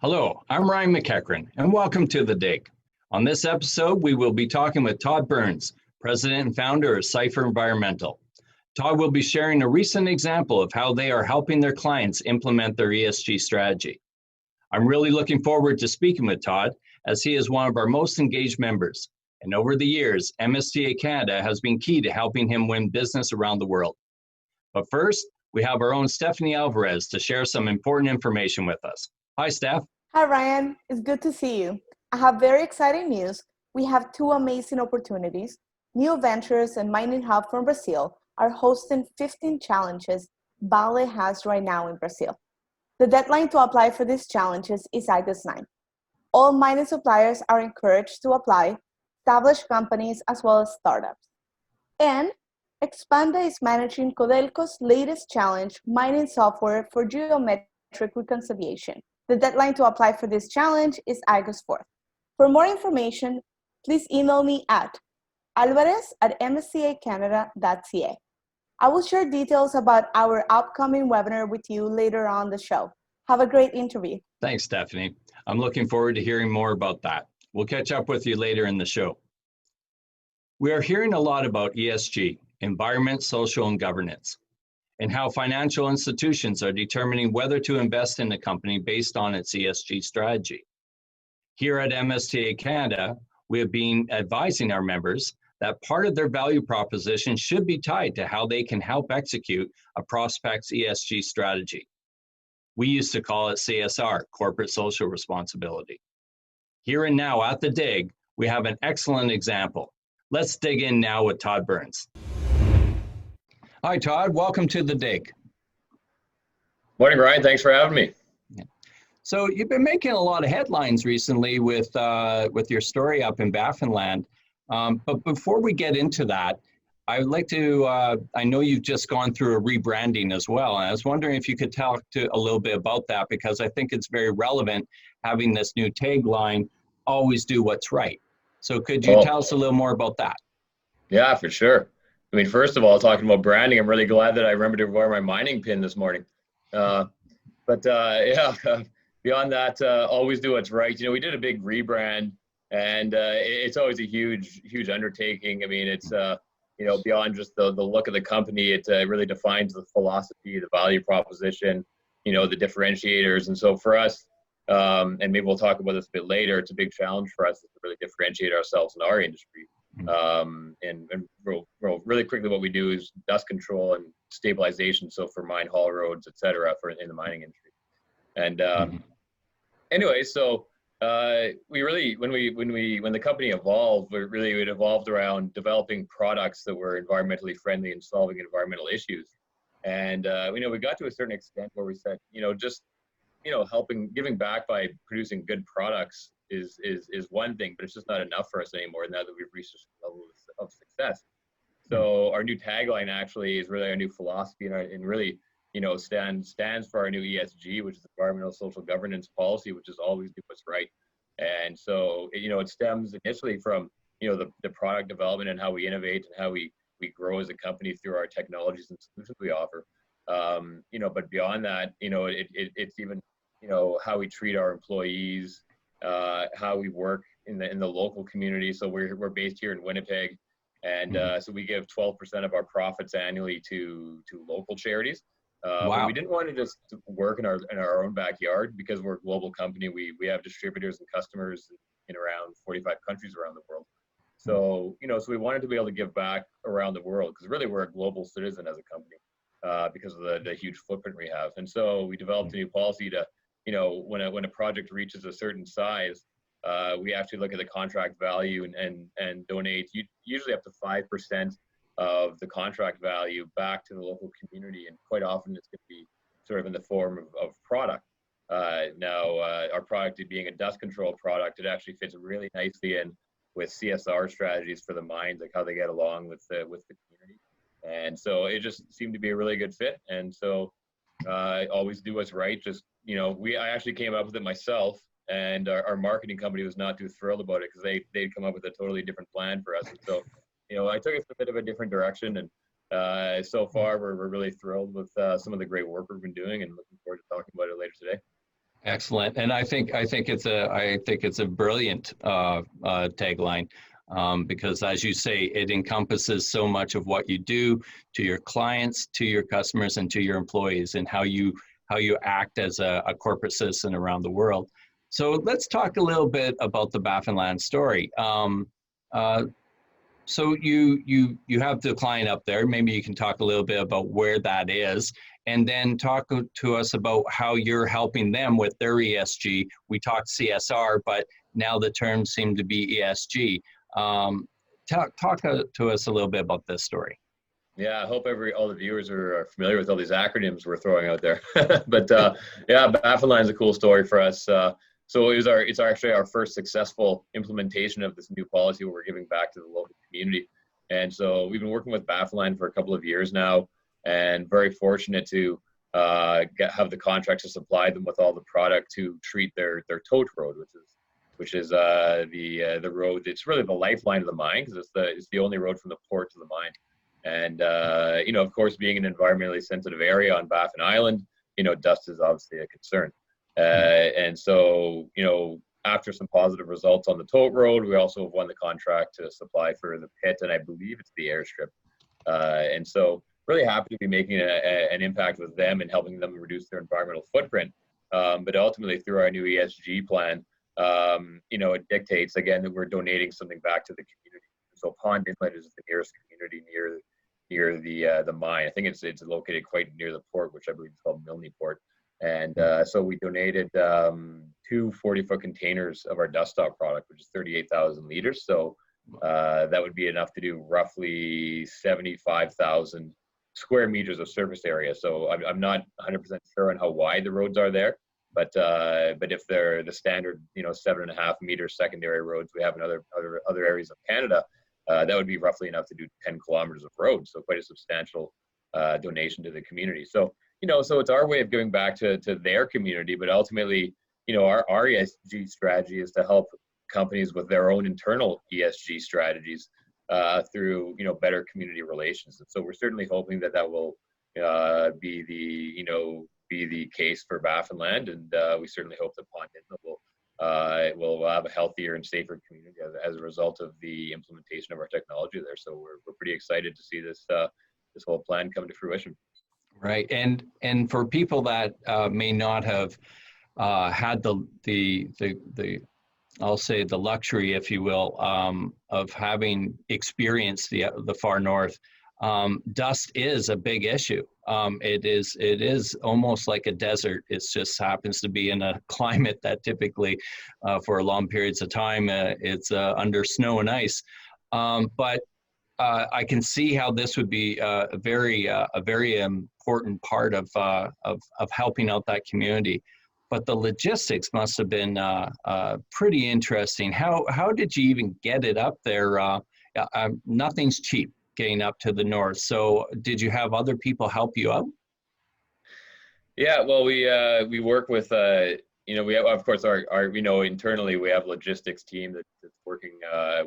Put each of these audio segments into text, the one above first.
Hello, I'm Ryan McEachern, and welcome to The DIG. On this episode, we will be talking with Todd Burns, President and founder of Cypher Environmental. Todd will be sharing a recent example of how they are helping their clients implement their ESG strategy. I'm really looking forward to speaking with Todd, as he is one of our most engaged members. And over the years, MSTA Canada has been key to helping him win business around the world. But first, we have our own Stephanie Alvarez to share some important information with us. Hi, Steph. Hi, Ryan. It's good to see you. I have very exciting news. We have two amazing opportunities. New Ventures and Mining Hub from Brazil are hosting 15 challenges Vale has right now in Brazil. The deadline to apply for these challenges is August 9. All mining suppliers are encouraged to apply, established companies as well as startups. And Expanda is managing Codelco's latest challenge, mining software for geometric reconciliation. The deadline to apply for this challenge is August 4th. For more information, please email me at alvarez@mstacanada.ca. I will share details about our upcoming webinar with you later on the show. Have a great interview. Thanks, Stephanie. I'm looking forward to hearing more about that. We'll catch up with you later in the show. We are hearing a lot about ESG, environment, social, and governance, and how financial institutions are determining whether to invest in a company based on its ESG strategy. Here at MSTA Canada, we have been advising our members that part of their value proposition should be tied to how they can help execute a prospect's ESG strategy. We used to call it CSR, corporate social responsibility. Here and now at the DIG, we have an excellent example. Let's dig in now with Todd Burns. Hi, Todd. Welcome to the DIG. Morning, Ryan. Thanks for having me. So you've been making a lot of headlines recently with your story up in Baffinland. But before we get into that, I would like to, I know you've just gone through a rebranding as well. And I was wondering if you could talk a little bit about that, because I think it's very relevant having this new tagline, always do what's right. So could you tell us a little more about that? Yeah, for sure. I mean, first of all, talking about branding, I'm really glad that I remembered to wear my mining pin this morning. Beyond that, always do what's right. You know, we did a big rebrand, and it's always a huge undertaking. I mean, it's, beyond just the look of the company, it really defines the philosophy, the value proposition, the differentiators. And so for us, and maybe we'll talk about this a bit later, it's a big challenge for us to really differentiate ourselves in our industry. And really quickly, what we do is dust control and stabilization. So for mine haul roads, et cetera, in the mining industry. And anyway, so we really, when the company evolved, it evolved around developing products that were environmentally friendly and solving environmental issues. And we got to a certain extent where we said, giving back by producing good products is one thing, but it's just not enough for us anymore now that we've reached a level of success. So our new tagline actually is really our new philosophy, and really, stands for our new ESG, which is environmental social governance policy, which is always do what's right. And so, it stems initially from, the product development and how we innovate and how we grow as a company through our technologies and solutions we offer. But beyond that, it's even, how we treat our employees, how we work in the local community. So we're based here in Winnipeg, and so we give 12% of our profits annually to local charities. Wow. We didn't want to just work in our own backyard, because we're a global company. We have distributors and customers in around 45 countries around the world. So so we wanted to be able to give back around the world, because really we're a global citizen as a company, because of the huge footprint we have. And so we developed a new policy to, when a project reaches a certain size, we actually look at the contract value and donate usually up to 5% of the contract value back to the local community. And quite often it's going to be sort of in the form of product. Now, our product being a dust control product, it actually fits really nicely in with CSR strategies for the mines, like how they get along with the community. And so it just seemed to be a really good fit. And so always do what's right. Just, I actually came up with it myself, and our marketing company was not too thrilled about it, because they'd come up with a totally different plan for us. And so, I took it a bit of a different direction, and so far we're really thrilled with some of the great work we've been doing, and looking forward to talking about it later today. Excellent, and I think it's a brilliant tagline, because, as you say, it encompasses so much of what you do to your clients, to your customers, and to your employees, and how you act as a corporate citizen around the world. So let's talk a little bit about the Baffinland story. So you have the client up there. Maybe you can talk a little bit about where that is, and then talk to us about how you're helping them with their ESG. We talked CSR, but now the terms seem to be ESG. Talk to us a little bit about this story. Yeah, I hope all the viewers are familiar with all these acronyms we're throwing out there. But yeah, Baffinland is a cool story for us. So it's actually our first successful implementation of this new policy where we're giving back to the local community. And so we've been working with Baffinland for a couple of years now, and very fortunate to have the contract to supply them with all the product to treat their tote road, which is the road. It's really the lifeline of the mine, because it's the only road from the port to the mine. And you know, of course, being an environmentally sensitive area on Baffin Island, you know, dust is obviously a concern. And so, you know, after some positive results on the tote road, we also have won the contract to supply for the pit, and I believe it's the airstrip. And so, really happy to be making an impact with them and helping them reduce their environmental footprint. But ultimately, through our new ESG plan, you know, it dictates again that we're donating something back to the community. So Pond Inlet is the nearest community near the mine. I think it's located quite near the port, which I believe is called Milne Port. And so we donated 2 40-foot containers of our dust stock product, which is 38,000 liters. So that would be enough to do roughly 75,000 square meters of surface area. So I'm not 100% sure on how wide the roads are there, but if they're the standard, you know, 7.5 meter secondary roads we have in other areas of Canada, that would be roughly enough to do 10 kilometers of road. So quite a substantial donation to the community. So, you know, so it's our way of giving back to their community, but ultimately, you know, our ESG strategy is to help companies with their own internal ESG strategies through, you know, better community relations. And so we're certainly hoping that will be the case for Baffinland, and we certainly hope that Pond Inlet will have a healthier and safer community as a result of the implementation of our technology there. So we're pretty excited to see this whole plan come to fruition. Right, and for people that may not have had the I'll say the luxury, if you will, of having experienced the far north, dust is a big issue. It is almost like a desert. It just happens to be in a climate that typically, for long periods of time, it's under snow and ice. But I can see how this would be a very important part of helping out that community. But the logistics must have been pretty interesting. How did you even get it up there? Nothing's cheap getting up to the north. So did you have other people help you out? Yeah, well, we work with you know, we have, of course, our you know, internally we have a logistics team that's working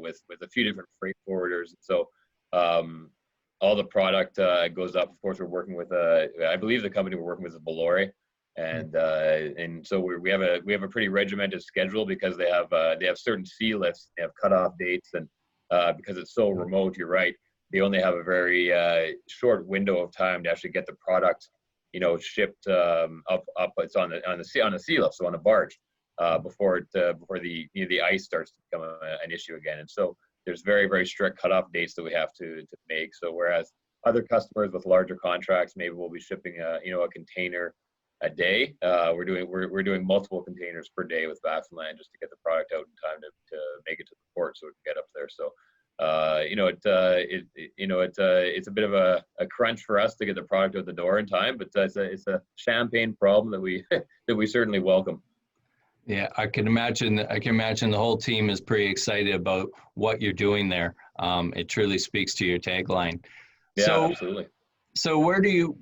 with a few different freight forwarders. So all the product goes up. Of course, we're working with I believe the company we're working with is Bolloré, and so we have a pretty regimented schedule, because they have certain sea lifts, they have cutoff dates, and because it's so remote, you're right, they only have a very short window of time to actually get the product, you know, shipped up. It's on the sea lift, so on a barge, before the ice starts to become an issue again. And so there's very, very strict cutoff dates that we have to make. So whereas other customers with larger contracts, maybe we'll be shipping a container a day, we're doing multiple containers per day with Baffinland, just to get the product out in time to make it to the port so it can get up there. So it's a bit of a crunch for us to get the product out the door in time, but it's a champagne problem that we certainly welcome. Yeah, I can imagine the whole team is pretty excited about what you're doing there. It truly speaks to your tagline. Yeah, absolutely. So where do you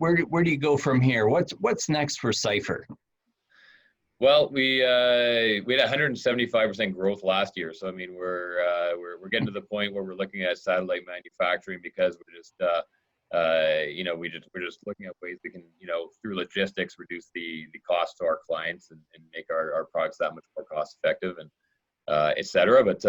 go from here? What's next for Cypher? Well, we had 175% growth last year. So I mean, we're getting to the point where we're looking at satellite manufacturing, because we're just you know, we're just looking at ways we can, you know, through logistics, reduce the cost to our clients and make our products that much more cost effective and et cetera. But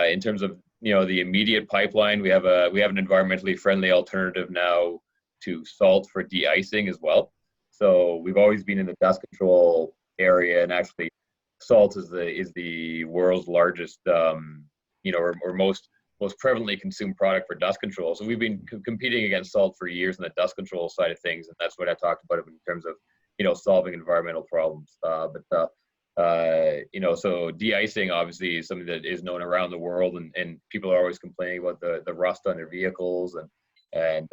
in terms of, you know, the immediate pipeline, we have an environmentally friendly alternative now to salt for de-icing as well. So we've always been in the dust control area, and actually salt is the world's largest, you know, or most prevalently consumed product for dust control. So we've been competing against salt for years on the dust control side of things, and that's what I talked about in terms of, you know, solving environmental problems. You know, so de-icing obviously is something that is known around the world, and people are always complaining about the rust on their vehicles, and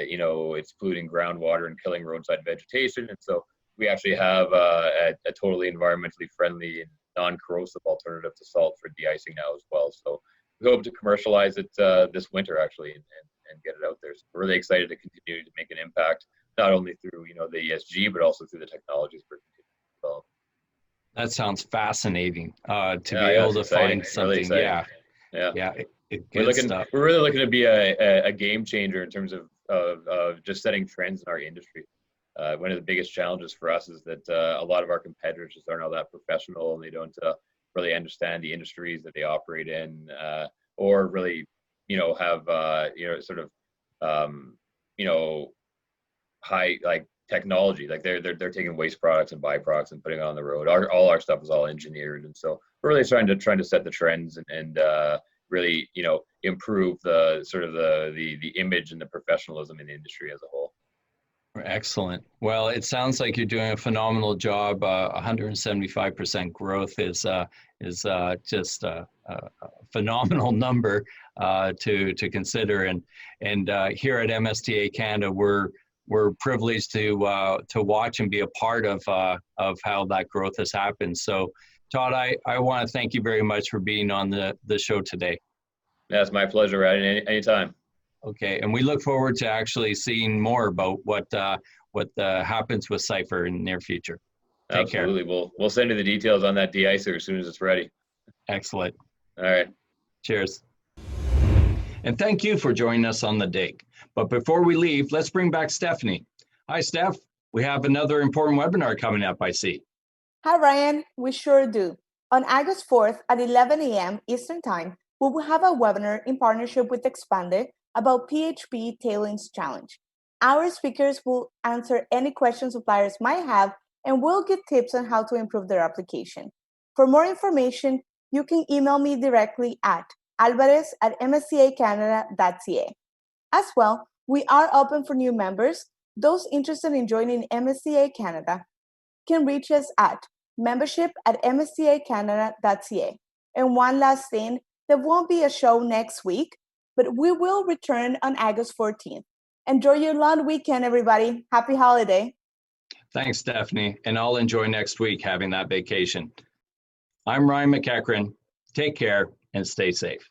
you know, it's polluting groundwater and killing roadside vegetation. And so we actually have a totally environmentally friendly and non-corrosive alternative to salt for de-icing now as well. So we hope to commercialize it this winter actually, and get it out there. So we're really excited to continue to make an impact, not only through, you know, the ESG, but also through the technologies we're continuing to develop. That sounds fascinating to be able to find something. Really yeah. We're really looking to be a game changer in terms of just setting trends in our industry. One of the biggest challenges for us is that a lot of our competitors just aren't all that professional, and they don't really understand the industries that they operate in, or really, you know, have you know, sort of you know, high like technology. Like they're taking waste products and byproducts and putting it on the road. All our stuff is all engineered, and so we're really trying to set the trends and really, you know, improve the sort of the image and the professionalism in the industry as a whole. Excellent. Well, it sounds like you're doing a phenomenal job. 175% growth is just a phenomenal number to consider. And here at MSTA Canada, we're privileged to watch and be a part of how that growth has happened. So, Todd, I want to thank you very much for being on the show today. That's my pleasure, Ryan. Anytime. Okay, and we look forward to actually seeing more about what happens with Cypher in the near future. Take Absolutely. care. We'll send you the details on that de-icer as soon as it's ready. Excellent. All right. Cheers. And thank you for joining us on The Dig. But before we leave, let's bring back Stephanie. Hi, Steph. We have another important webinar coming up, I see. Hi, Ryan. We sure do. On August 4th at 11 a.m. Eastern Time, we will have a webinar in partnership with Expanded about PHP Tailings Challenge. Our speakers will answer any questions suppliers might have, and we'll give tips on how to improve their application. For more information, you can email me directly at alvarez@mstacanada.ca. As well, we are open for new members. Those interested in joining MSTA Canada can reach us at membership@mstacanada.ca. And one last thing, there won't be a show next week, but we will return on August 14th. Enjoy your long weekend, everybody. Happy holiday. Thanks, Stephanie. And I'll enjoy next week having that vacation. I'm Ryan McEachern. Take care and stay safe.